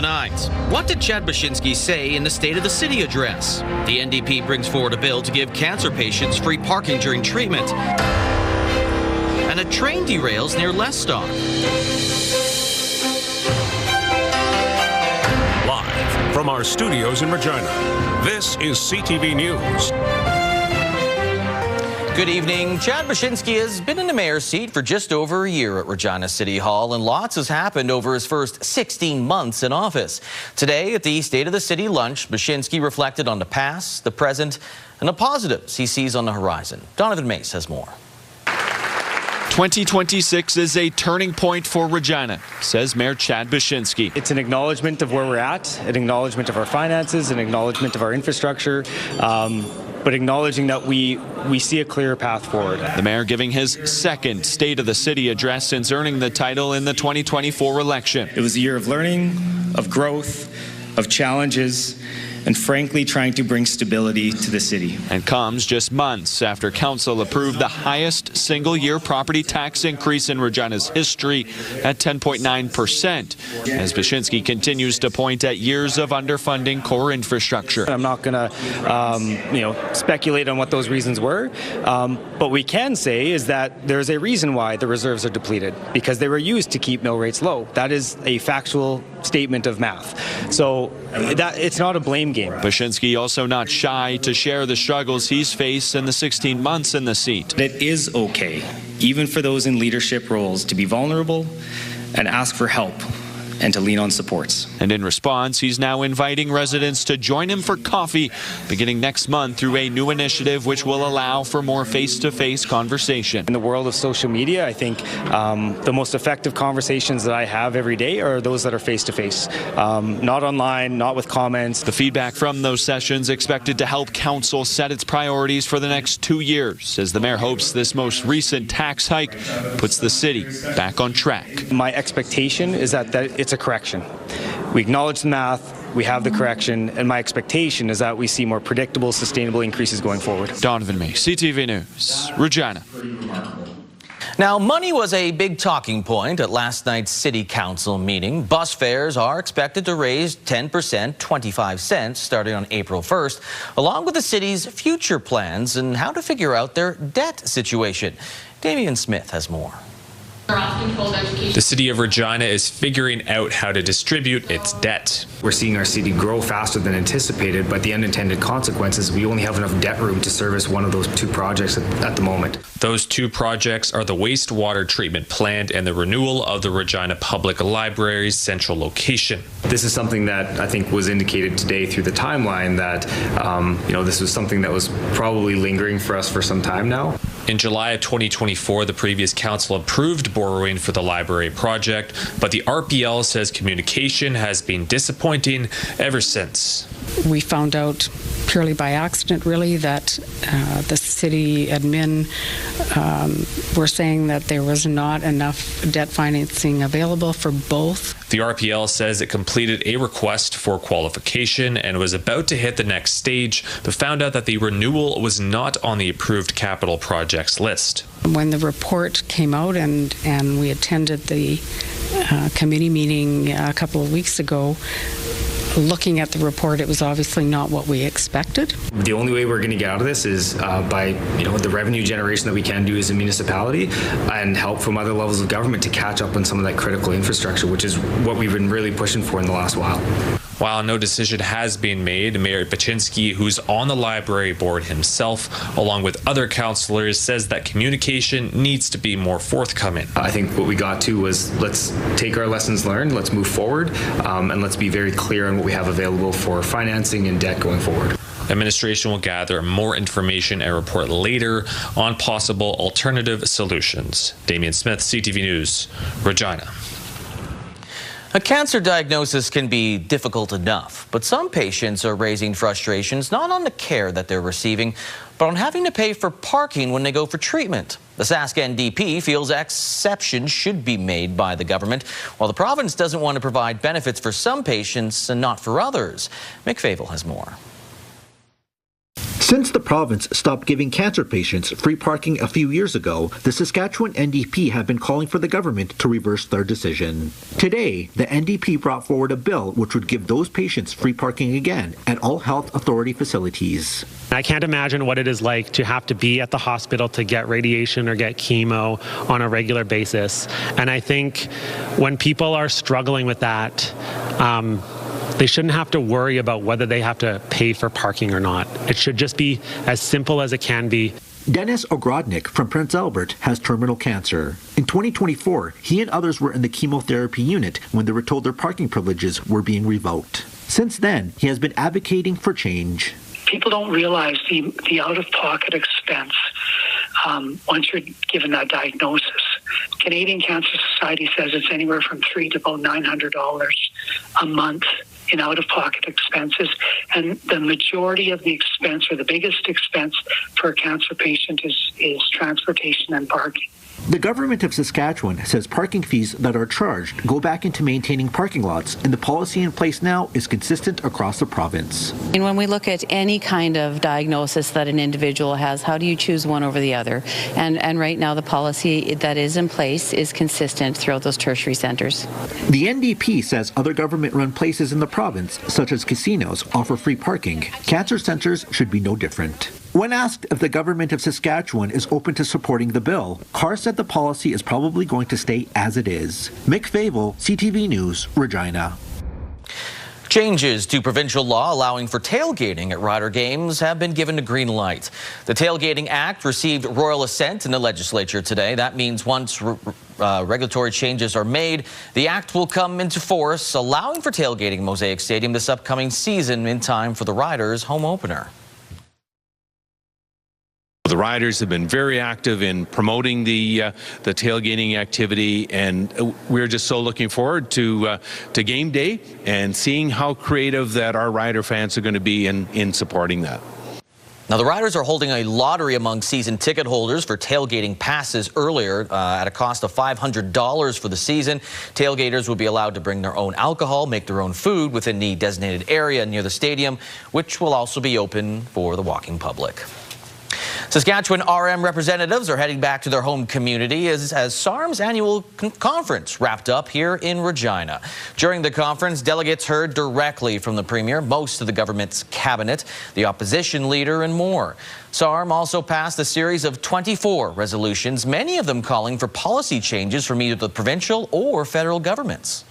tonight. What did Chad Bachynski say in the State of the City address? The NDP brings forward a bill to give cancer patients free parking during treatment. And a train derails near Leicester. Live from our studios in Regina, this is CTV News. Good evening. Chad Bachynski has been in the mayor's seat for just over a year at Regina City Hall, and lots has happened over his first 16 months in office. Today at the State of the City lunch, Bachynski reflected on the past, the present, and the positives he sees on the horizon. Donovan Mace has more. 2026 is a turning point for Regina, says Mayor Chad Bachynski. It's an acknowledgement of where we're at, an acknowledgement of our finances, an acknowledgement of our infrastructure, but acknowledging that we see a clear path forward. The mayor giving his second State of the City address since earning the title in the 2024 election. It was a year of learning, of growth, of challenges, and frankly trying to bring stability to the city. And comes just months after council approved the highest single-year property tax increase in Regina's history at 10.9%, as Bachynski continues to point at years of underfunding core infrastructure. I'm not going to speculate on what those reasons were, but we can say is that there's a reason why the reserves are depleted, because they were used to keep mill rates low. That is a factual statement of math. So that it's not a blame game. Bachynski also not shy to share the struggles he's faced in the 16 months in the seat. It is okay, even for those in leadership roles, to be vulnerable and ask for help and to lean on supports. And in response, he's now inviting residents to join him for coffee beginning next month through a new initiative which will allow for more face-to-face conversation. In the world of social media, I think the most effective conversations that I have every day are those that are face-to-face, not online, not with comments. The feedback from those sessions expected to help council set its priorities for the next 2 years, as the mayor hopes this most recent tax hike puts the city back on track. My expectation is that it's a correction. We acknowledge the math, we have the correction, and my expectation is that we see more predictable, sustainable increases going forward. Donovan May, CTV News, Regina. Now, money was a big talking point at last night's City Council meeting. Bus fares are expected to raise 10%, 25 cents, starting on April 1st, along with the city's future plans and how to figure out their debt situation. Damian Smith has more. The city of Regina is figuring out how to distribute its debt. We're seeing our city grow faster than anticipated, but the unintended consequences, we only have enough debt room to service one of those two projects at the moment. Those two projects are the wastewater treatment plant and the renewal of the Regina Public Library's central location. This is something that I think was indicated today through the timeline that, this was something that was probably lingering for us for some time now. In July of 2024, the previous council approved borrowing for the library project, but the RPL says communication has been disappointing ever since. We found out purely by accident, really, that the city admin were saying that there was not enough debt financing available for both. The RPL says it completed a request for qualification and was about to hit the next stage, but found out that the renewal was not on the approved capital projects list. When the report came out and we attended the committee meeting a couple of weeks ago, looking at the report, it was obviously not what we expected. The only way we're going to get out of this is by the revenue generation that we can do as a municipality and help from other levels of government to catch up on some of that critical infrastructure, which is what we've been really pushing for in the last while. While no decision has been made, Mayor Bachynski, who's on the library board himself, along with other councillors, says that communication needs to be more forthcoming. I think what we got to was let's take our lessons learned, let's move forward, and let's be very clear on what we have available for financing and debt going forward. Administration will gather more information and report later on possible alternative solutions. Damian Smith, CTV News, Regina. A cancer diagnosis can be difficult enough, but some patients are raising frustrations not on the care that they're receiving, but on having to pay for parking when they go for treatment. The Sask NDP feels exceptions should be made by the government, while the province doesn't want to provide benefits for some patients and not for others. Playful has more. Since the province stopped giving cancer patients free parking a few years ago, the Saskatchewan NDP have been calling for the government to reverse their decision. Today, the NDP brought forward a bill which would give those patients free parking again at all health authority facilities. I can't imagine what it is like to have to be at the hospital to get radiation or get chemo on a regular basis. And I think when people are struggling with that, they shouldn't have to worry about whether they have to pay for parking or not. It should just be as simple as it can be. Dennis Ogrodnik from Prince Albert has terminal cancer. In 2024, he and others were in the chemotherapy unit when they were told their parking privileges were being revoked. Since then, he has been advocating for change. People don't realize the out-of-pocket expense once you're given that diagnosis. Canadian Cancer Society says it's anywhere from $300 to about $900 a month in out-of-pocket expenses, and the majority of the expense, or the biggest expense for a cancer patient, is transportation and parking. The government of Saskatchewan says parking fees that are charged go back into maintaining parking lots, and the policy in place now is consistent across the province. And when we look at any kind of diagnosis that an individual has, how do you choose one over the other? And right now the policy that is in place is consistent throughout those tertiary centres. The NDP says other government-run places in the province, such as casinos, offer free parking. Cancer centres should be no different. When asked if the government of Saskatchewan is open to supporting the bill, Carr said the policy is probably going to stay as it is. Mick Fable, CTV News, Regina. Changes to provincial law allowing for tailgating at Rider games have been given a green light. The Tailgating Act received royal assent in the legislature today. That means once regulatory changes are made, the act will come into force, allowing for tailgating at Mosaic Stadium this upcoming season in time for the Riders' home opener. The Riders have been very active in promoting the tailgating activity, and we're just so looking forward to game day and seeing how creative that our Rider fans are going to be in supporting that. Now, the Riders are holding a lottery among season ticket holders for tailgating passes earlier at a cost of $500 for the season. Tailgaters will be allowed to bring their own alcohol, make their own food within the designated area near the stadium, which will also be open for the walking public. Saskatchewan RM representatives are heading back to their home community as SARM's annual conference wrapped up here in Regina. During the conference, delegates heard directly from the Premier, most of the government's cabinet, the opposition leader, and more. SARM also passed a series of 24 resolutions, many of them calling for policy changes from either the provincial or federal governments.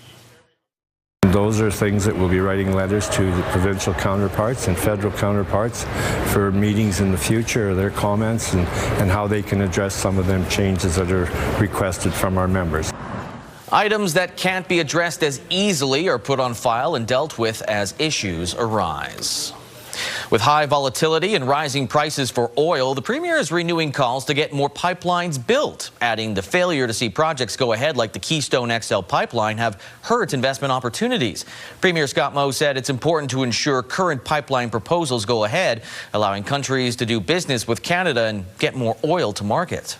Those are things that we'll be writing letters to the provincial counterparts and federal counterparts for meetings in the future, their comments and how they can address some of them changes that are requested from our members. Items that can't be addressed as easily are put on file and dealt with as issues arise. With high volatility and rising prices for oil, the Premier is renewing calls to get more pipelines built, adding the failure to see projects go ahead like the Keystone XL pipeline have hurt investment opportunities. Premier Scott Moe said it's important to ensure current pipeline proposals go ahead, allowing countries to do business with Canada and get more oil to market.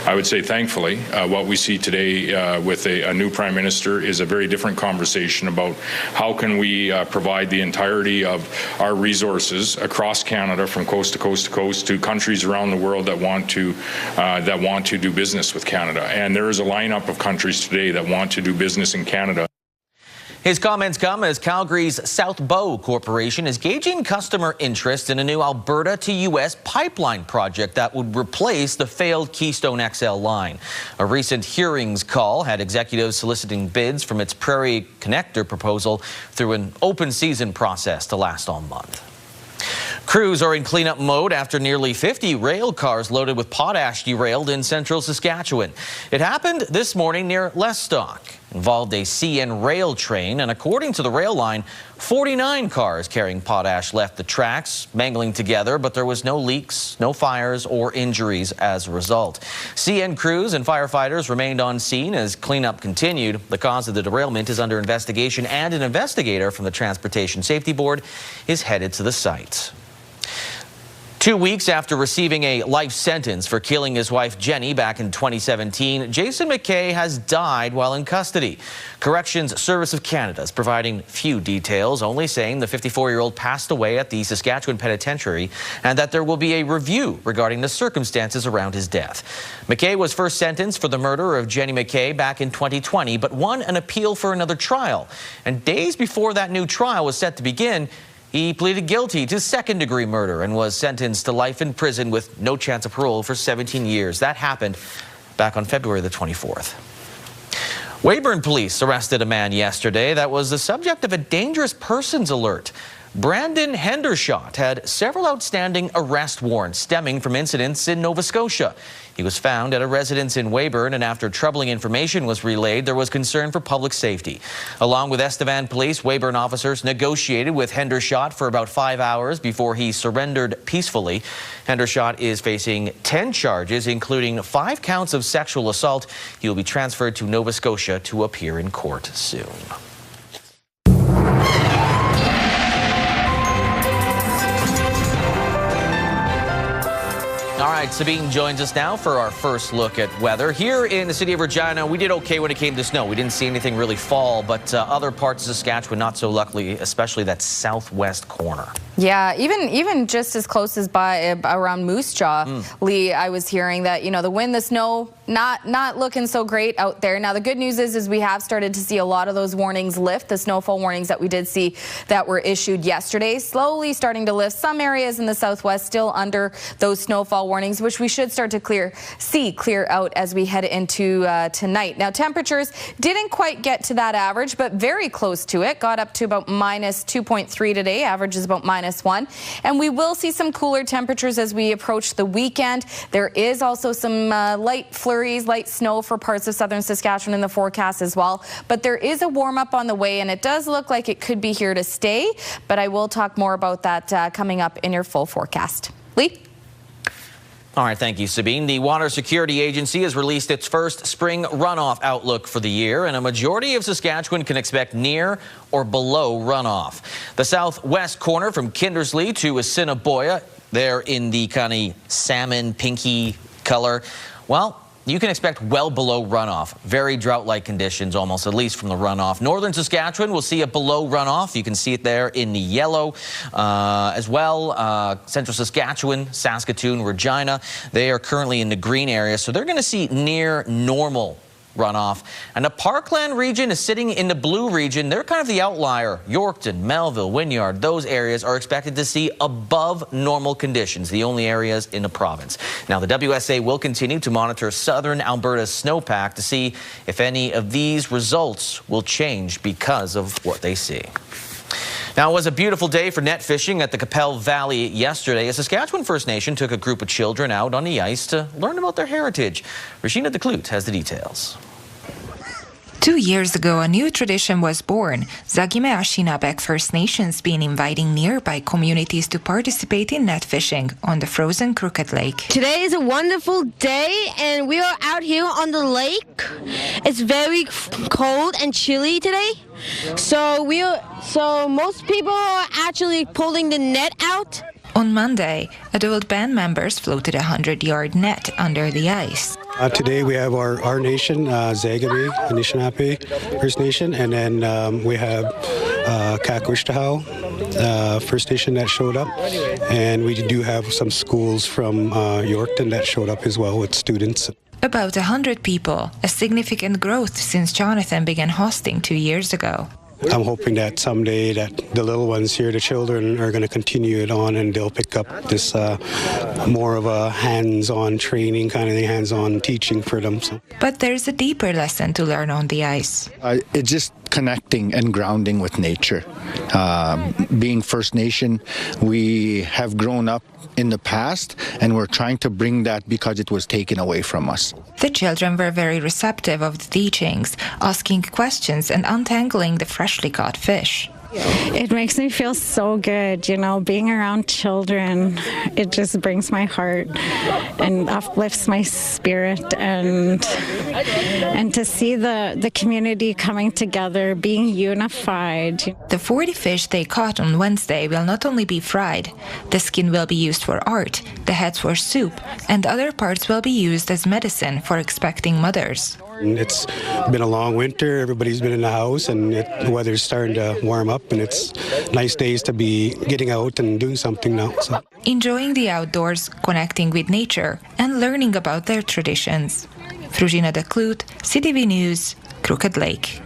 I would say, thankfully, what we see today with a new Prime Minister is a very different conversation about how can we provide the entirety of our resources across Canada, from coast to coast to coast, to countries around the world that want to do business with Canada. And there is a lineup of countries today that want to do business in Canada. His comments come as Calgary's South Bow Corporation is gauging customer interest in a new Alberta to U.S. pipeline project that would replace the failed Keystone XL line. A recent hearings call had executives soliciting bids from its Prairie Connector proposal through an open season process to last all month. Crews are in cleanup mode after nearly 50 rail cars loaded with potash derailed in central Saskatchewan. It happened this morning near Lestock. Involved a CN rail train, and according to the rail line, 49 cars carrying potash left the tracks, mangling together, but there was no leaks, no fires, or injuries as a result. CN crews and firefighters remained on scene as cleanup continued. The cause of the derailment is under investigation, and an investigator from the Transportation Safety Board is headed to the site. 2 weeks after receiving a life sentence for killing his wife Jenny back in 2017, Jason McKay has died while in custody. Corrections Service of Canada is providing few details, only saying the 54-year-old passed away at the Saskatchewan Penitentiary and that there will be a review regarding the circumstances around his death. McKay was first sentenced for the murder of Jenny McKay back in 2020, but won an appeal for another trial. And days before that new trial was set to begin, he pleaded guilty to second-degree murder and was sentenced to life in prison with no chance of parole for 17 years. That happened back on February the 24th. Weyburn police arrested a man yesterday that was the subject of a dangerous persons alert. Brandon Hendershot had several outstanding arrest warrants stemming from incidents in Nova Scotia. He was found at a residence in Weyburn, and after troubling information was relayed, there was concern for public safety. Along with Estevan police, Weyburn officers negotiated with Hendershot for about 5 hours before he surrendered peacefully. Hendershot is facing 10 charges, including 5 counts of sexual assault. He will be transferred to Nova Scotia to appear in court soon. All right, Sabine joins us now for our first look at weather. Here in the city of Regina, we did okay when it came to snow. We didn't see anything really fall, but other parts of Saskatchewan not so luckily, especially that southwest corner. Yeah, even just as close as by around Moose Jaw, Lee, I was hearing that, you know, the wind, the snow, not looking so great out there. Now, the good news is we have started to see a lot of those warnings lift. The snowfall warnings that we did see that were issued yesterday, slowly starting to lift. Some areas in the southwest still under those snowfall warnings, which we should start to clear out as we head into tonight. Now, temperatures didn't quite get to that average, but very close to it. Got up to about minus 2.3 today. Average is about -1. And we will see some cooler temperatures as we approach the weekend. There is also some light flurries, light snow for parts of southern Saskatchewan in the forecast as well. But there is a warm up on the way, and it does look like it could be here to stay. But I will talk more about that coming up in your full forecast. Lee? All right, thank you, Sabine. The Water Security Agency has released its first spring runoff outlook for the year, and a majority of Saskatchewan can expect near or below runoff. The southwest corner from Kindersley to Assiniboia, they're in the kind of salmon pinky color. Well, you can expect well below runoff. Very drought-like conditions almost, at least from the runoff. Northern Saskatchewan will see a below runoff. You can see it there in the yellow as well. Central Saskatchewan, Saskatoon, Regina, they are currently in the green area, so they're going to see near normal runoff. And the Parkland region is sitting in the blue region. They're kind of the outlier. Yorkton, Melville, Wynyard, those areas are expected to see above normal conditions, the only areas in the province. Now, the WSA will continue to monitor southern Alberta's snowpack to see if any of these results will change because of what they see. Now, it was a beautiful day for net fishing at the Capel Valley yesterday. A Saskatchewan First Nation took a group of children out on the ice to learn about their heritage. Regina has the details. 2 years ago, a new tradition was born. Zagime Ashinabek First Nations been inviting nearby communities to participate in net fishing on the frozen Crooked Lake. Today is a wonderful day, and we are out here on the lake. It's very cold and chilly today, so most people are actually pulling the net out. On Monday, adult band members floated a 100-yard net under the ice. Today we have our nation, Zagame, Anishinaabe First Nation, and then we have Kakwishtahoe First Nation that showed up, and we do have some schools from Yorkton that showed up as well with students. About 100 people, a significant growth since Jonathan began hosting 2 years ago. I'm hoping that someday that the little ones here, the children, are going to continue it on and they'll pick up this more of a hands-on training kind of thing, hands-on teaching for them. So. But there's a deeper lesson to learn on the ice. It's just connecting and grounding with nature. Being First Nation, we have grown up in the past, and we're trying to bring that because it was taken away from us. The children were very receptive of the teachings, asking questions and untangling the freshly caught fish. It makes me feel so good, you know, being around children. It just brings my heart and uplifts my spirit, and to see the community coming together, being unified. The 40 fish they caught on Wednesday will not only be fried. The skin will be used for art, the heads for soup, and other parts will be used as medicine for expecting mothers. It's been a long winter. Everybody's been in the house, and the weather's starting to warm up, and it's nice days to be getting out and doing something now. So. Enjoying the outdoors, connecting with nature, and learning about their traditions. Regina CTV News, Crooked Lake.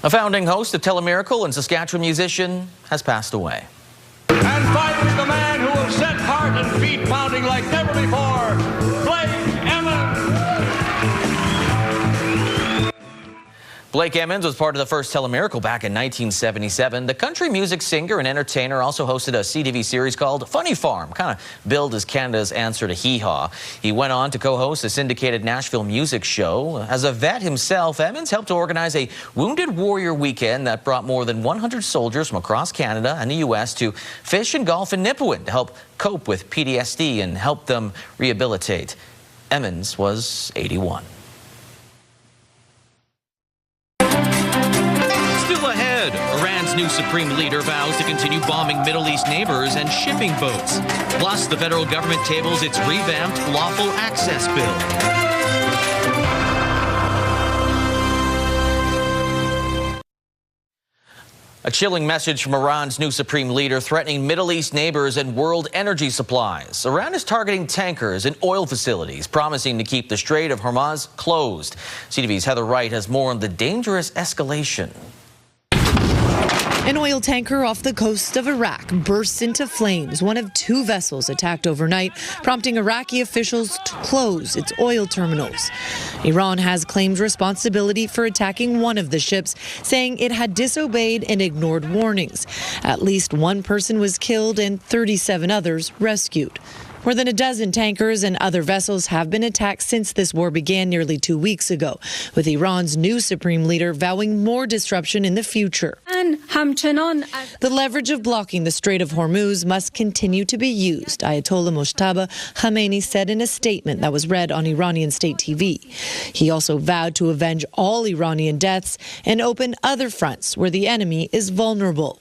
A founding host of Telemiracle and Saskatchewan musician has passed away. And finally, the man who will set heart and feet pounding like never before, Blake Emmons was part of the first Telemiracle back in 1977. The country music singer and entertainer also hosted a CTV series called Funny Farm, kind of billed as Canada's answer to Hee Haw. He went on to co-host a syndicated Nashville music show. As a vet himself, Emmons helped to organize a Wounded Warrior weekend that brought more than 100 soldiers from across Canada and the U.S. to fish and golf in Nipawin to help cope with PTSD and help them rehabilitate. Emmons was 81. Iran's new supreme leader vows to continue bombing Middle East neighbors and shipping boats. Plus, the federal government tables its revamped Lawful access bill. A chilling message from Iran's new supreme leader threatening Middle East neighbors and world energy supplies. Iran is targeting tankers and oil facilities, promising to keep the Strait of Hormuz closed. CTV's Heather Wright has more on the dangerous escalation. An oil tanker off the coast of Iraq bursts into flames, one of two vessels attacked overnight, prompting Iraqi officials to close its oil terminals. Iran has claimed responsibility for attacking one of the ships, saying it had disobeyed and ignored warnings. At least one person was killed and 37 others rescued. More than a dozen tankers and other vessels have been attacked since this war began nearly 2 weeks ago, with Iran's new supreme leader vowing more disruption in the future. The leverage of blocking the Strait of Hormuz must continue to be used, Ayatollah Mojtaba Khamenei said in a statement that was read on Iranian state TV. He also vowed to avenge all Iranian deaths and open other fronts where the enemy is vulnerable.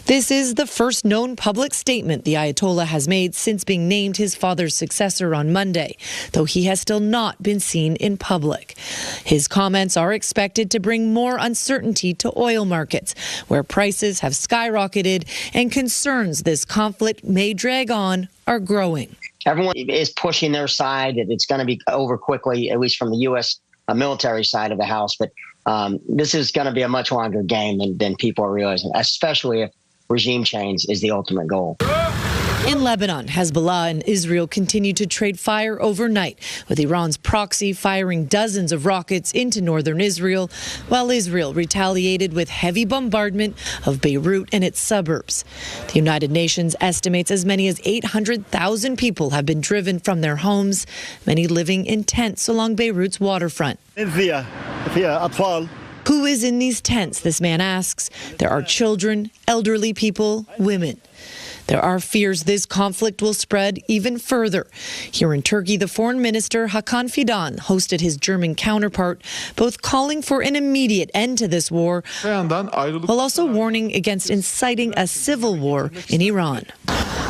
This is the first known public statement the Ayatollah has made since being named his father's successor on Monday, though he has still not been seen in public. His comments are expected to bring more uncertainty to oil markets, where prices have skyrocketed and concerns this conflict may drag on are growing. Everyone is pushing their side that it's going to be over quickly, at least from the U.S. Military side of the house, but this is going to be a much longer game than people are realizing, especially if regime change is the ultimate goal. In Lebanon, Hezbollah and Israel continue to trade fire overnight, with Iran's proxy firing dozens of rockets into northern Israel, while Israel retaliated with heavy bombardment of Beirut and its suburbs. The United Nations estimates as many as 800,000 people have been driven from their homes, many living in tents along Beirut's waterfront. Who is in these tents, this man asks. There are children, elderly people, women. There are fears this conflict will spread even further. Here in Turkey, the foreign minister Hakan Fidan hosted his German counterpart, both calling for an immediate end to this war, while also warning against inciting a civil war in Iran.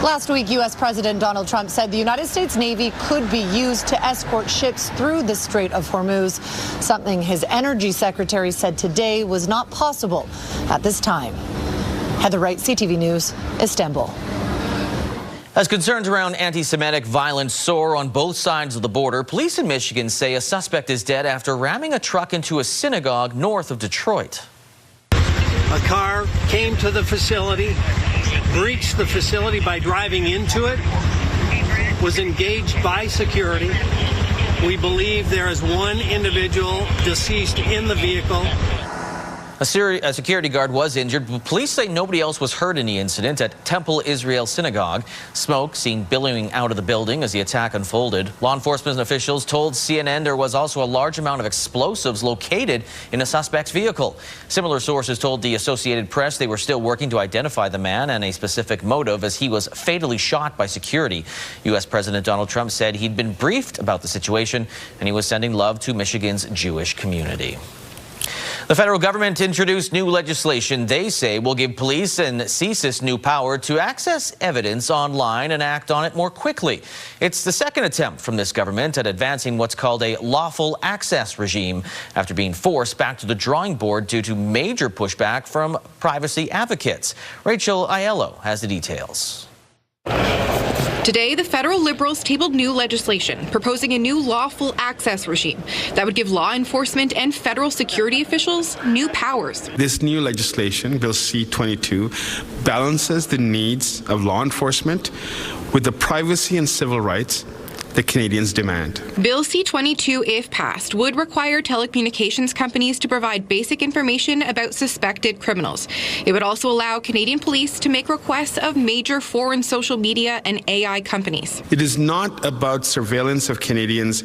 Last week, U.S. President Donald Trump said the United States Navy could be used to escort ships through the Strait of Hormuz, something his energy secretary said today was not possible at this time. Heather Wright, CTV News, Istanbul. As concerns around anti-Semitic violence soar on both sides of the border, police in Michigan say a suspect is dead after ramming a truck into a synagogue north of Detroit. A car came to the facility, breached the facility by driving into it, was engaged by security. We believe there is one individual deceased in the vehicle. A security guard was injured, but police say nobody else was hurt in the incident at Temple Israel Synagogue. Smoke seen billowing out of the building as the attack unfolded. Law enforcement officials told CNN there was also a large amount of explosives located in a suspect's vehicle. Similar sources told the Associated Press they were still working to identify the man and a specific motive as he was fatally shot by security. U.S. President Donald Trump said he'd been briefed about the situation and he was sending love to Michigan's Jewish community. The federal government introduced new legislation they say will give police and CSIS new power to access evidence online and act on it more quickly. It's the second attempt from this government at advancing what's called a lawful access regime after being forced back to the drawing board due to major pushback from privacy advocates. Rachel Aiello has the details. Today, the federal Liberals tabled new legislation proposing a new lawful access regime that would give law enforcement and federal security officials new powers. This new legislation, Bill C-22, balances the needs of law enforcement with the privacy and civil rights that Canadians demand. Bill C-22, if passed, would require telecommunications companies to provide basic information about suspected criminals. It would also allow Canadian police to make requests of major foreign social media and AI companies. It is not about surveillance of Canadians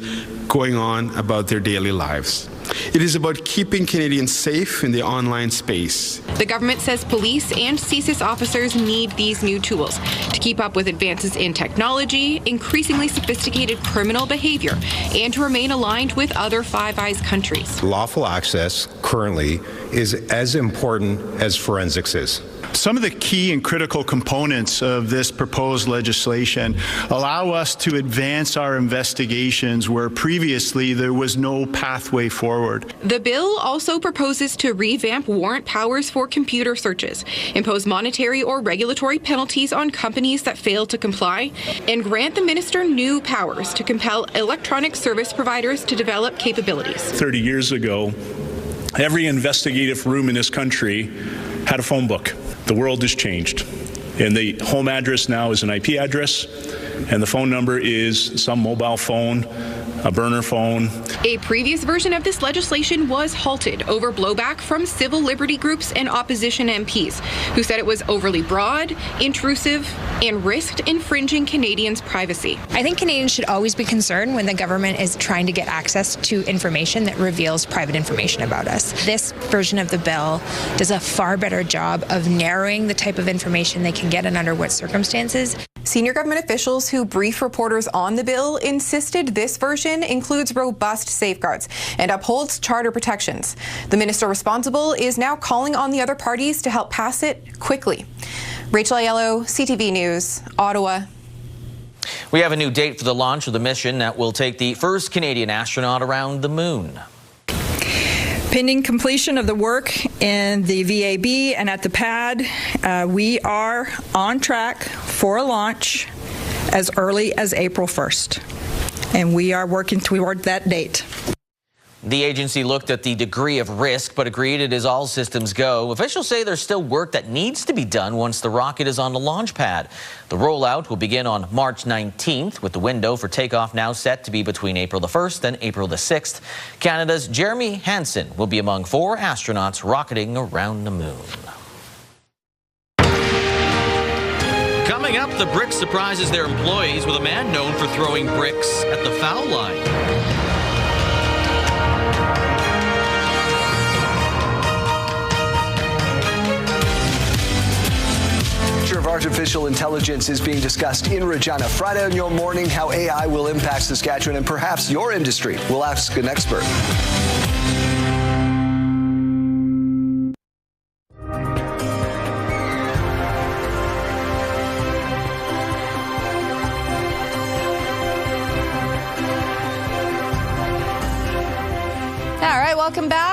going on about their daily lives. It is about keeping Canadians safe in the online space. The government says police and CSIS officers need these new tools to keep up with advances in technology, increasingly sophisticated criminal behavior, and to remain aligned with other Five Eyes countries. Lawful access currently is as important as forensics is. Some of the key and critical components of this proposed legislation allow us to advance our investigations where previously there was no pathway forward. The bill also proposes to revamp warrant powers for computer searches, impose monetary or regulatory penalties on companies that fail to comply, and grant the minister new powers to compel electronic service providers to develop capabilities. 30 years ago, every investigative room in this country had a phone book. The world has changed, and the home address now is an IP address, and the phone number is some mobile phone, a burner phone. A previous version of this legislation was halted over blowback from civil liberty groups and opposition MPs, who said it was overly broad, intrusive, and risked infringing Canadians' privacy. I think Canadians should always be concerned when the government is trying to get access to information that reveals private information about us. This version of the bill does a far better job of narrowing the type of information they can get and under what circumstances. Senior government officials who brief reporters on the bill insisted this version includes robust safeguards and upholds charter protections. The minister responsible is now calling on the other parties to help pass it quickly. Rachel Aiello, CTV News, Ottawa. We have a new date for the launch of the mission that will take the first Canadian astronaut around the moon. Pending completion of the work in the VAB and at the pad, we are on track for a launch as early as April 1st. And we are working toward that date. The agency looked at the degree of risk, but agreed it is all systems go. Officials say there's still work that needs to be done once the rocket is on the launch pad. The rollout will begin on March 19th, with the window for takeoff now set to be between April the 1st and April the 6th. Canada's Jeremy Hansen will be among 4 astronauts rocketing around the moon. Coming up, the Brick surprises their employees with a man known for throwing bricks at the foul line. Of artificial intelligence is being discussed in Regina. Friday on Your Morning, how AI will impact Saskatchewan and perhaps your industry. We'll ask an expert. Welcome back.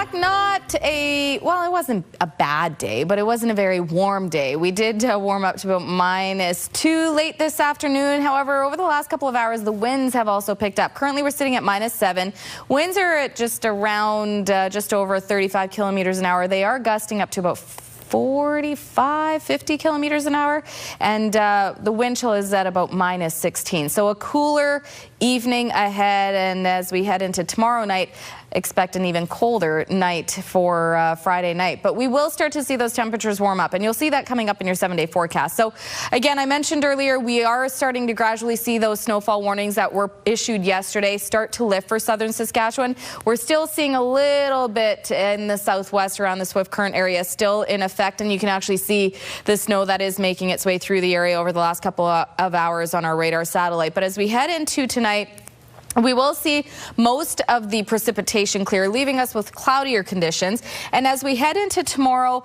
It wasn't a bad day, but it wasn't a very warm day. We did warm up to about -2 late this afternoon. However, over the last couple of hours, the winds have also picked up. Currently, we're sitting at -7. Winds are at just around, just over 35 kilometers an hour. They are gusting up to about 45, 50 kilometers an hour, and the wind chill is at about -16. So a cooler evening ahead, and as we head into tomorrow night, expect an even colder night for Friday night. But we will start to see those temperatures warm up, and you'll see that coming up in your 7-day forecast. So again, I mentioned earlier, we are starting to gradually see those snowfall warnings that were issued yesterday start to lift for southern Saskatchewan. We're still seeing a little bit in the southwest around the Swift Current area still in effect, and you can actually see the snow that is making its way through the area over the last couple of hours on our radar satellite. But as we head into tonight, we will see most of the precipitation clear, leaving us with cloudier conditions. And as we head into tonight,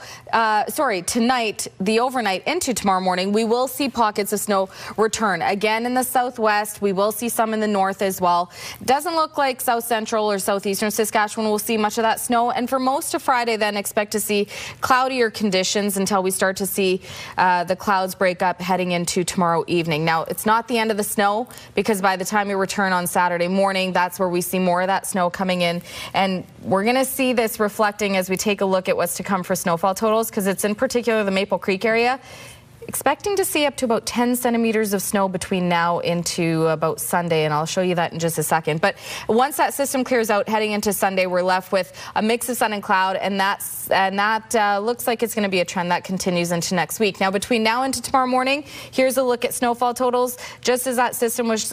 the overnight into tomorrow morning, we will see pockets of snow return. Again, in the southwest, we will see some in the north as well. Doesn't look like south central or southeastern Saskatchewan will see much of that snow. And for most of Friday, then expect to see cloudier conditions until we start to see the clouds break up heading into tomorrow evening. Now, it's not the end of the snow, because by the time we return on Saturday morning, that's where we see more of that snow coming in, and we're going to see this reflecting as we take a look at what's to come for snowfall totals, because it's in particular the Maple Creek area. Expecting to see up to about 10 centimeters of snow between now into about Sunday, and I'll show you that in just a second. But once that system clears out heading into Sunday, we're left with a mix of sun and cloud, and that looks like it's going to be a trend that continues into next week. Now, between now and tomorrow morning, here's a look at snowfall totals. Just as that system was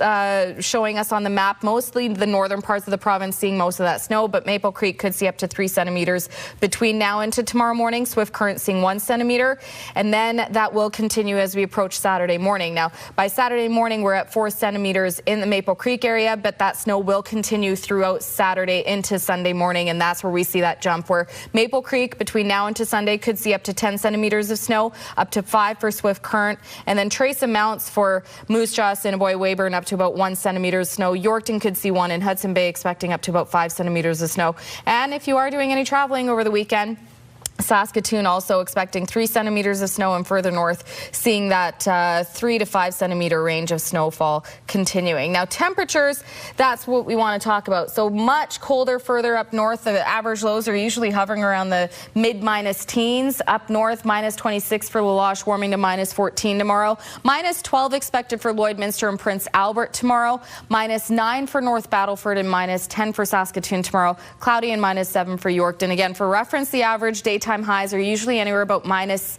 showing us on the map, mostly the northern parts of the province seeing most of that snow, but Maple Creek could see up to 3 centimeters between now and tomorrow morning. Swift Current seeing 1 centimeter, and then that will continue as we approach Saturday morning. Now, by Saturday morning, we're at 4 centimeters in the Maple Creek area, but that snow will continue throughout Saturday into Sunday morning, and that's where we see that jump, where Maple Creek between now and Sunday could see up to 10 centimeters of snow, up to 5 for Swift Current, and then trace amounts for Moose Jaw, Assiniboia, Weyburn up to about 1 centimeter of snow. Yorkton could see 1, and Hudson Bay expecting up to about 5 centimeters of snow. And if you are doing any traveling over the weekend, Saskatoon also expecting 3 centimeters of snow, and further north seeing that 3 to 5 centimeter range of snowfall continuing. Now, temperatures, that's what we want to talk about. So much colder further up north. The average lows are usually hovering around the mid-minus teens. Up north, minus 26 for Laloche, warming to minus 14 tomorrow. Minus 12 expected for Lloydminster and Prince Albert tomorrow. Minus 9 for North Battleford and minus 10 for Saskatoon tomorrow. Cloudy and minus 7 for Yorkton. Again, for reference, the average daytime highs are usually anywhere about minus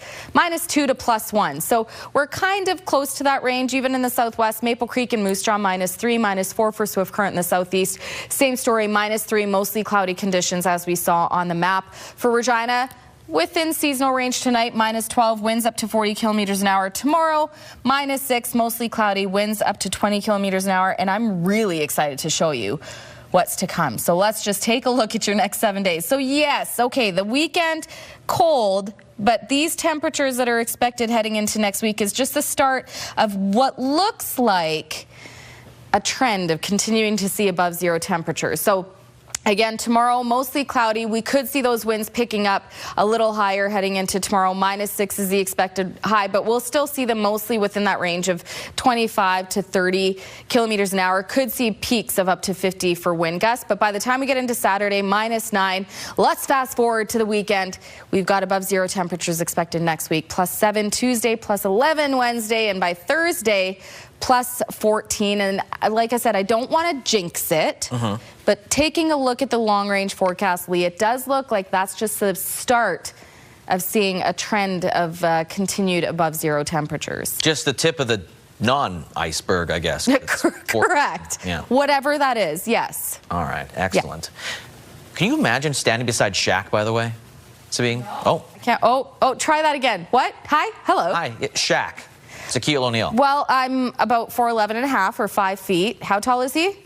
2 to plus 1. So we're kind of close to that range, even in the southwest. Maple Creek and Moose Jaw, minus 3, minus 4 for Swift Current in the southeast. Same story, minus 3, mostly cloudy conditions as we saw on the map. For Regina, within seasonal range tonight, minus 12, winds up to 40 kilometers an hour. Tomorrow, minus 6, mostly cloudy, winds up to 20 kilometers an hour. And I'm really excited to show you what's to come. So let's just take a look at your next 7 days. So yes, okay, the weekend, cold, but these temperatures that are expected heading into next week is just the start of what looks like a trend of continuing to see above zero temperatures. So again, tomorrow, mostly cloudy. We could see those winds picking up a little higher heading into tomorrow. Minus 6 is the expected high, but we'll still see them mostly within that range of 25 to 30 kilometers an hour. Could see peaks of up to 50 for wind gusts, but by the time we get into Saturday, minus 9. Let's fast forward to the weekend. We've got above zero temperatures expected next week. Plus 7 Tuesday, plus 11 Wednesday, and by Thursday, plus 14. And like I said, I don't want to jinx it, but taking a look at the long-range forecast, Lee, it does look like that's just the start of seeing a trend of continued above zero temperatures. Just the tip of the non-iceberg, I guess. Correct. Yeah. Whatever that is, yes. All right, excellent. Yeah. Can you imagine standing beside Shaq, by the way? Sabine? No. Oh. I can't. Oh, try that again. What? Hi? Hello? Hi, Shaq. Shaquille O'Neal. Well, I'm about 4'11" and a half, or 5 feet. How tall is he?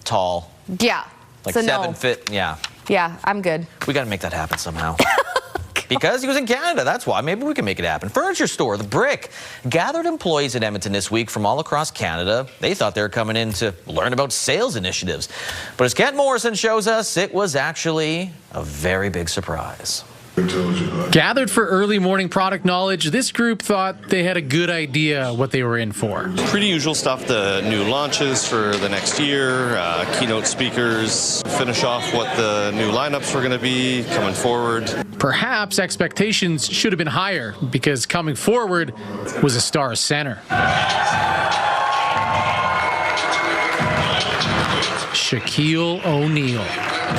Tall. Yeah. Like so 7 feet, yeah. Yeah, I'm good. We got to make that happen somehow. Because he was in Canada, that's why. Maybe we can make it happen. Furniture store, The Brick, gathered employees in Edmonton this week from all across Canada. They thought they were coming in to learn about sales initiatives. But as Kent Morrison shows us, it was actually a very big surprise. Gathered for early morning product knowledge, this group thought they had a good idea what they were in for. Pretty usual stuff, the new launches for the next year, keynote speakers, finish off what the new lineups were going to be coming forward. Perhaps expectations should have been higher because coming forward was a star center. Shaquille O'Neal.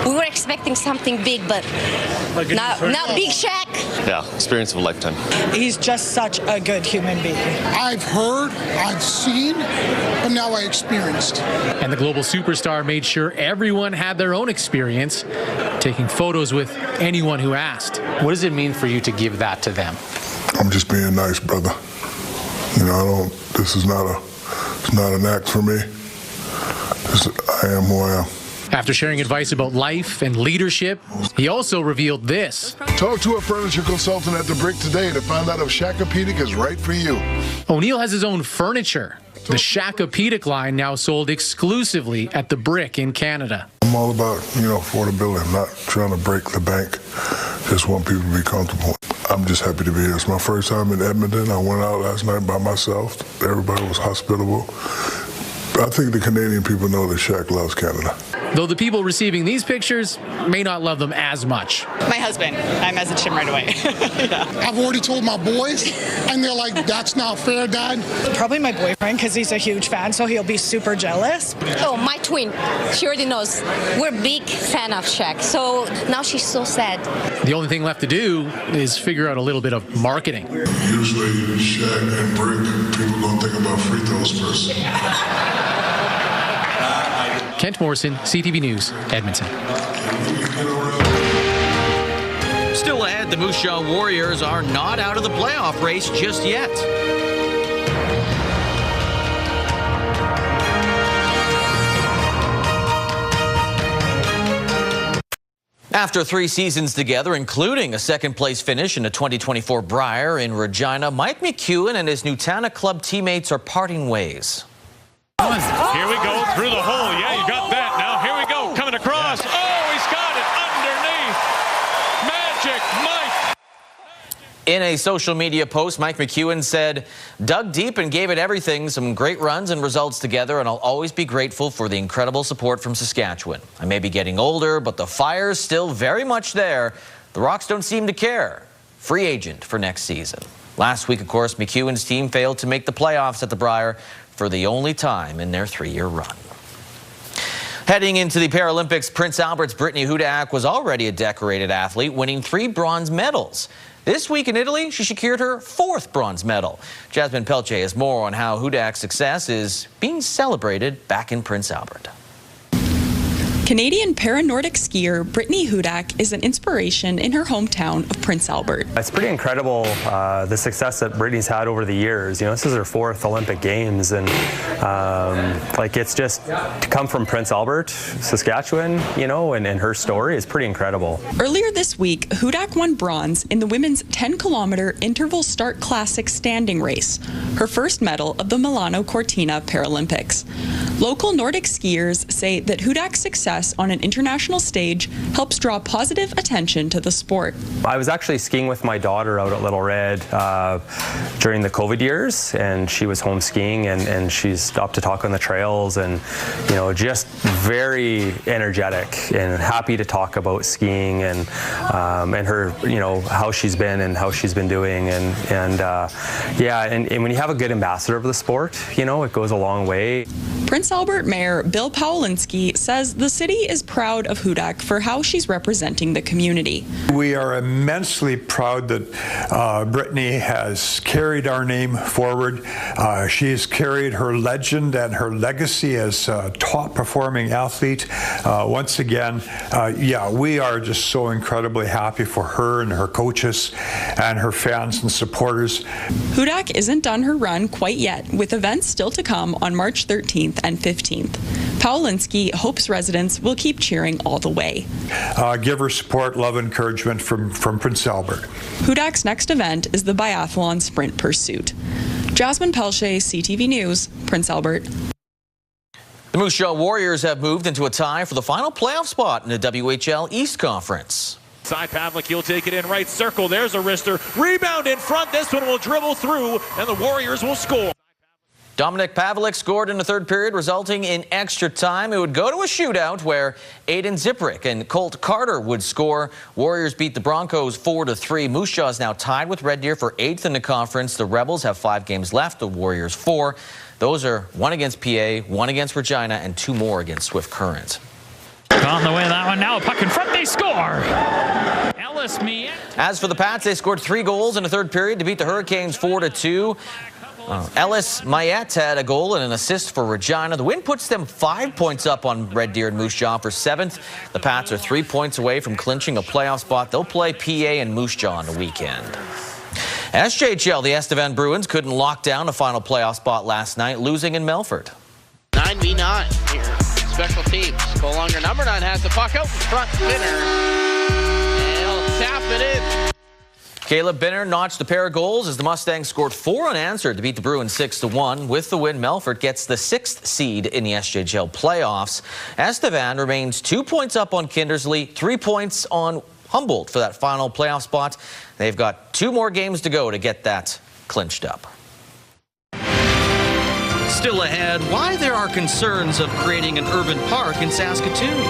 We were expecting something big, but not big Shaq. Yeah, experience of a lifetime. He's just such a good human being. I've heard, I've seen, but now I experienced. And the global superstar made sure everyone had their own experience, taking photos with anyone who asked. What does it mean for you to give that to them? I'm just being nice, brother. You know, this is not an act for me. I am who I am. After sharing advice about life and leadership, he also revealed this. Talk to a furniture consultant at the Brick today to find out if Shaq is right for you. O'Neill has his own furniture. The Shaq line now sold exclusively at the Brick in Canada. I'm all about, affordability. I'm not trying to break the bank. Just want people to be comfortable. I'm just happy to be here. It's my first time in Edmonton. I went out last night by myself. Everybody was hospitable. I think the Canadian people know that Shaq loves Canada. Though the people receiving these pictures may not love them as much. My husband, I messaged him right away. Yeah. I've already told my boys, and they're like, that's not fair, Dad. Probably my boyfriend, because he's a huge fan, so he'll be super jealous. Oh, my twin, she already knows. We're a big fan of Shaq, so now she's so sad. The only thing left to do is figure out a little bit of marketing. Usually, Shaq and Brick, people don't think about free throws first. Kent Morrison, CTV News, Edmonton. Still ahead, the Moose Jaw Warriors are not out of the playoff race just yet. After 3 seasons together, including a second-place finish in the 2024 Brier in Regina, Mike McEwen and his Nutana Club teammates are parting ways. Here we go through the hole. Yeah, you got that. Now here we go. Coming across. Oh, he's got it underneath. Magic Mike. In a social media post, Mike McEwen said, "Dug deep and gave it everything. Some great runs and results together, and I'll always be grateful for the incredible support from Saskatchewan. I may be getting older, but the fire's still very much there. The Rocks don't seem to care. Free agent for next season." Last week, of course, McEwen's team failed to make the playoffs at the Brier for the only time in their 3-year run. Heading into the Paralympics, Prince Albert's Brittany Hudak was already a decorated athlete, winning 3 bronze medals. This week in Italy, she secured her 4th bronze medal. Jasmine Pelche has more on how Hudak's success is being celebrated back in Prince Albert. Canadian para-Nordic skier Brittany Hudak is an inspiration in her hometown of Prince Albert. It's pretty incredible the success that Brittany's had over the years. This is her 4th Olympic Games, and it's just to come from Prince Albert, Saskatchewan, and her story is pretty incredible. Earlier this week, Hudak won bronze in the women's 10-kilometer interval start classic standing race, her first medal of the Milano Cortina Paralympics. Local Nordic skiers say that Hudak's success on an international stage helps draw positive attention to the sport. I was actually skiing with my daughter out at Little Red during the COVID years, and she was home skiing, and she stopped to talk on the trails, and just very energetic and happy to talk about skiing and her how she's been and how she's been doing, and when you have a good ambassador of the sport, it goes a long way. Prince Albert Mayor Bill Pawlinski says the city is proud of Hudak for how she's representing the community. We are immensely proud that Brittany has carried our name forward. She has carried her legend and her legacy as a top-performing athlete. Once again, we are just so incredibly happy for her and her coaches and her fans and supporters. Hudak isn't done her run quite yet, with events still to come on March 13th and 15th. Pawlinski hopes residents will keep cheering all the way. Give her support, love, encouragement from Prince Albert. Hudak's next event is the biathlon sprint pursuit. Jasmine Pelche, CTV News, Prince Albert. The Moose Jaw Warriors have moved into a tie for the final playoff spot in the WHL East Conference. Side Pavlik, he'll take it in right circle. There's a wrister. Rebound in front. This one will dribble through, and the Warriors will score. Dominic Pavlik scored in the 3rd period, resulting in extra time. It would go to a shootout where Aiden Ziprick and Colt Carter would score. Warriors beat the Broncos 4-3. Moose Jaw is now tied with Red Deer for 8th in the conference. The Rebels have 5 games left, the Warriors 4. Those are 1 against PA, 1 against Regina, and 2 more against Swift Current. On the way that one now, puck in front, they score. As for the Pats, they scored 3 goals in the third period to beat the Hurricanes 4-2. Ellis Mayette had a goal and an assist for Regina. The win puts them 5 points up on Red Deer and Moose Jaw for 7th. The Pats are 3 points away from clinching a playoff spot. They'll play PA and Moose Jaw on the weekend. SJHL, the Estevan Bruins couldn't lock down a final playoff spot last night, losing in Melfort. 9v9 here. Special teams. Cole Unger, number 9, has the puck out in front. Binner. And he'll tap it in. Caleb Binner notched a pair of goals as the Mustangs scored 4 unanswered to beat the Bruins 6-1. With the win, Melfort gets the 6th seed in the SJHL playoffs. Estevan remains 2 points up on Kindersley, 3 points on Humboldt for that final playoff spot. They've got 2 more games to go to get that clinched up. Still ahead, why there are concerns of creating an urban park in Saskatoon.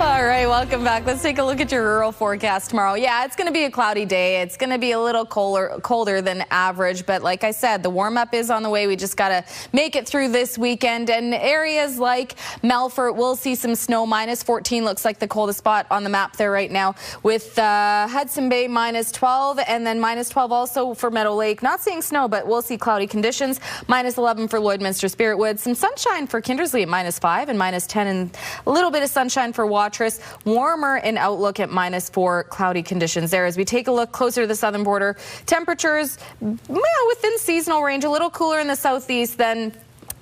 All right, welcome back. Let's take a look at your rural forecast tomorrow. Yeah, it's going to be a cloudy day. It's going to be a little colder than average. But like I said, the warm-up is on the way. We just got to make it through this weekend. And areas like Melfort will see some snow. -14 looks like the coldest spot on the map there right now, with Hudson Bay -12, and then -12 also for Meadow Lake. Not seeing snow, but we'll see cloudy conditions. -11 for Lloydminster Spiritwood. Some sunshine for Kindersley at -5, and -10, and a little bit of sunshine for Watrous. Warmer in outlook at -4, cloudy conditions there. As we take a look closer to the southern border, temperatures within seasonal range, a little cooler in the southeast than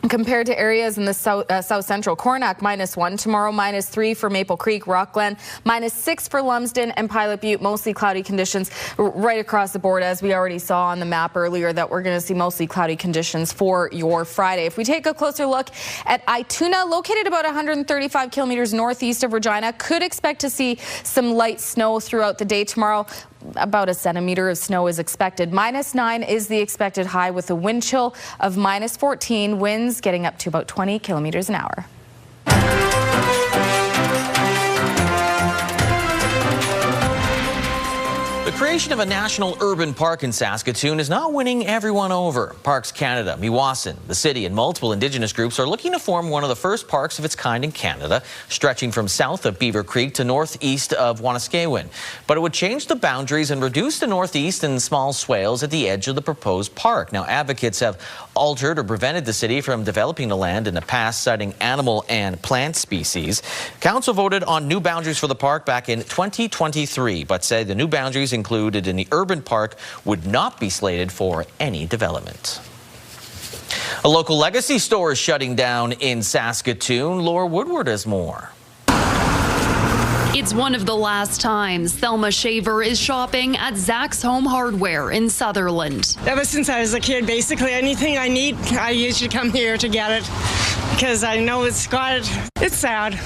compared to areas in the south central. Coronach -1 tomorrow, -3 for Maple Creek, Rockglen, -6 for Lumsden and Pilot Butte. Mostly cloudy conditions right across the board, as we already saw on the map earlier, that we're going to see mostly cloudy conditions for your Friday. If we take a closer look at Ituna, located about 135 kilometers northeast of Regina, could expect to see some light snow throughout the day tomorrow. About a centimeter of snow is expected. -9 is the expected high, with a wind chill of -14, winds getting up to about 20 kilometers an hour. The creation of a national urban park in Saskatoon is not winning everyone over. Parks Canada, Meewasin, the city, and multiple Indigenous groups are looking to form one of the first parks of its kind in Canada, stretching from south of Beaver Creek to northeast of Wanuskewin. But it would change the boundaries and reduce the northeast and small swales at the edge of the proposed park. Now, advocates have altered or prevented the city from developing the land in the past, citing animal and plant species. Council voted on new boundaries for the park back in 2023, but said the new boundaries included in the urban park would not be slated for any development. A local legacy store is shutting down in Saskatoon. Laura Woodward has more. It's one of the last times Thelma Shaver is shopping at Zach's Home Hardware in Sutherland. Ever since I was a kid, basically anything I need, I usually come here to get it because I know it's got it. It's sad.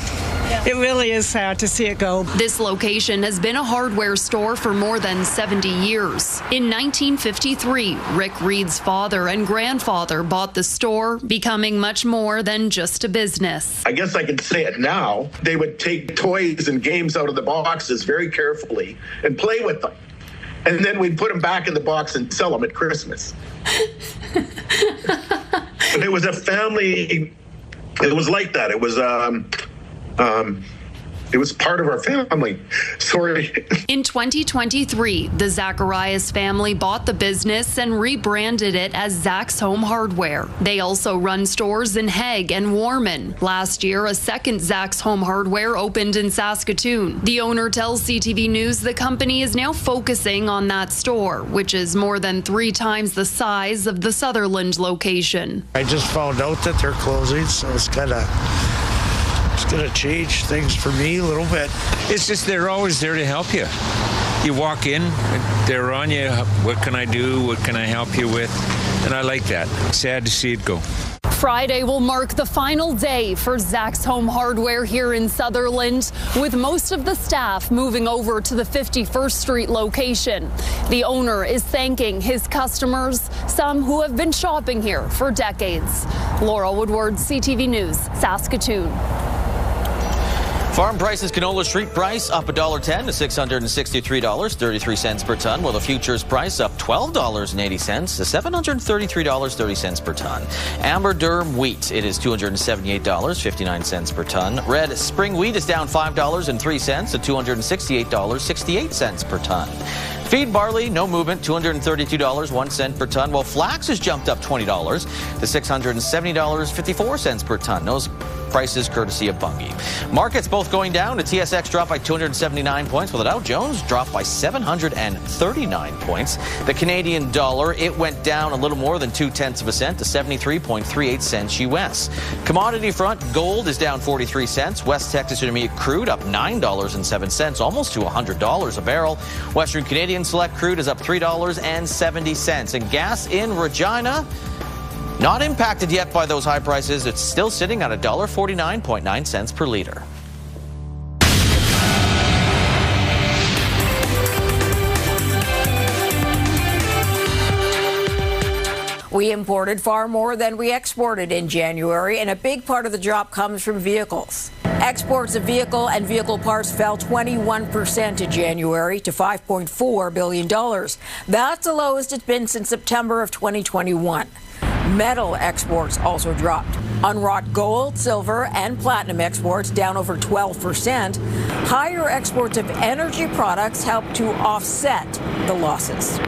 It really is sad to see it go. This location has been a hardware store for more than 70 years. In 1953, Rick Reed's father and grandfather bought the store, becoming much more than just a business. I guess I can say it now. They would take toys and games out of the boxes very carefully and play with them. And then we'd put them back in the box and sell them at Christmas. But it was a family, it was like that. It was part of our family. Sorry. In 2023, the Zacharias family bought the business and rebranded it as Zach's Home Hardware. They also run stores in Hague and Warman. Last year, a second Zach's Home Hardware opened in Saskatoon. The owner tells CTV News the company is now focusing on that store, which is more than 3 times the size of the Sutherland location. I just found out that they're closing, so it's going to change things for me a little bit. It's just they're always there to help you. You walk in, they're on you. What can I do? What can I help you with? And I like that. Sad to see it go. Friday will mark the final day for Zach's Home Hardware here in Sutherland, with most of the staff moving over to the 51st Street location. The owner is thanking his customers, some who have been shopping here for decades. Laura Woodward, CTV News, Saskatoon. Farm prices, canola street price up $1.10 to $663.33 per ton, while the futures price up $12.80 to $733.30 per ton. Amber durum wheat, it is $278.59 per ton. Red spring wheat is down $5.03 to $268.68 per ton. Feed barley, no movement, $232.01 per ton, while flax has jumped up $20 to $670.54 per ton. Those prices courtesy of Bunge. Markets both going down. The TSX dropped by 279 points, while the Dow Jones dropped by 739 points. The Canadian dollar, it went down a little more than 0.2 cents to 73.38 cents US. Commodity front, gold is down 43 cents. West Texas Intermediate crude up $9.07, almost to $100 a barrel. Western Canadian Select crude is up $3.70. And gas in Regina, not impacted yet by those high prices. It's still sitting at $1.49.9 per liter. We imported far more than we exported in January, and a big part of the drop comes from vehicles. Exports of vehicle and vehicle parts fell 21% in January to $5.4 billion. That's the lowest it's been since September of 2021. Metal exports also dropped. Unwrought gold, silver, and platinum exports down over 12%. Higher exports of energy products helped to offset the losses.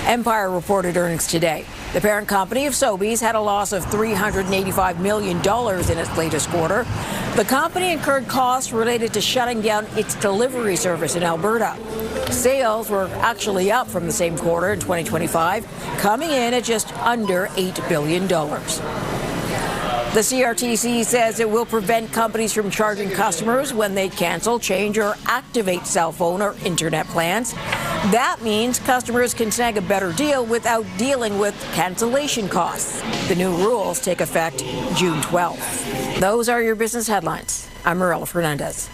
Empire reported earnings today. The parent company of Sobeys had a loss of $385 million in its latest quarter. The company incurred costs related to shutting down its delivery service in Alberta. Sales were actually up from the same quarter in 2025, coming in at just under $8 billion. The CRTC says it will prevent companies from charging customers when they cancel, change, or activate cell phone or internet plans. That means customers can snag a better deal without dealing with cancellation costs. The new rules take effect June 12th. Those are your business headlines. I'm Marilla Fernandez.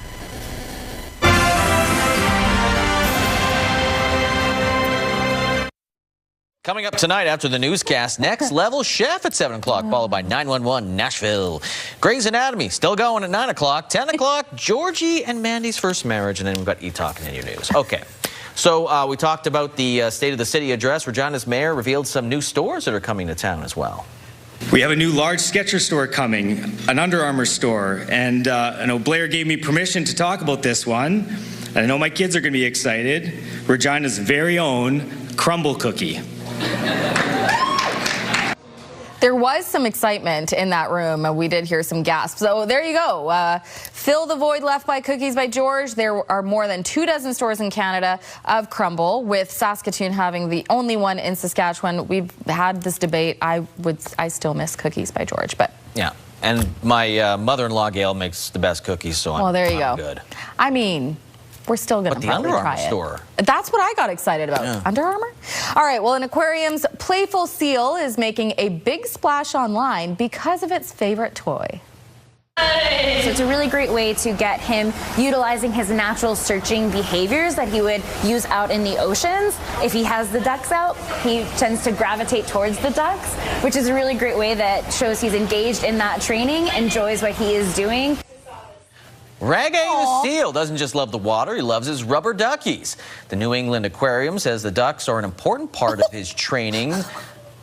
Coming up tonight after the newscast, Next Level Chef at 7 o'clock, followed by 911 Nashville. Grey's Anatomy still going at 9 o'clock. 10 o'clock, Georgie and Mandy's first marriage, and then we've got E-Talking in your news. Okay, so we talked about the State of the City address. Regina's mayor revealed some new stores that are coming to town as well. We have a new large Skechers store coming, an Under Armour store, and I know Blair gave me permission to talk about this one. And I know my kids are going to be excited. Regina's very own crumble cookie. There was some excitement in that room. We did hear some gasps. So there you go. Fill the void left by Cookies by George. There are more than 24 stores in Canada of crumble, with Saskatoon having the only one in Saskatchewan. We've had this debate. I still miss Cookies by George, but yeah. And my mother-in-law Gail makes the best cookies, so I'm good. I mean, we're still going to probably try it. Store. That's what I got excited about. Yeah. Under Armour? All right, well, an aquarium's Playful seal is making a big splash online because of its favorite toy. So it's a really great way to get him utilizing his natural searching behaviors that he would use out in the oceans. If he has the ducks out, he tends to gravitate towards the ducks, which is a really great way that shows he's engaged in that training, enjoys what he is doing. Reggae the seal doesn't just love the water, he loves his rubber duckies. The New England Aquarium says the ducks are an important part of his training.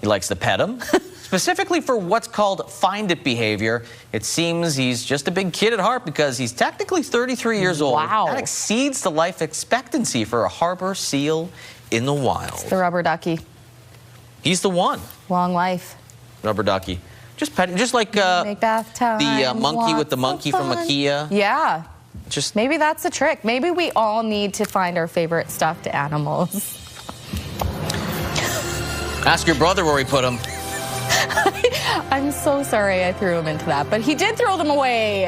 He likes to pet them, specifically for what's called find it behavior. It seems he's just a big kid at heart because he's technically 33 years old. Wow. That exceeds the life expectancy for a harbor seal in the wild. It's the rubber ducky. He's the one. Long life. Rubber ducky. Just pet, just like make bath time, the monkey with the monkey from IKEA. Yeah. Just maybe that's the trick. Maybe we all need to find our favorite stuffed animals. Ask your brother where he put them. I'm so sorry I threw him into that, but he did throw them away.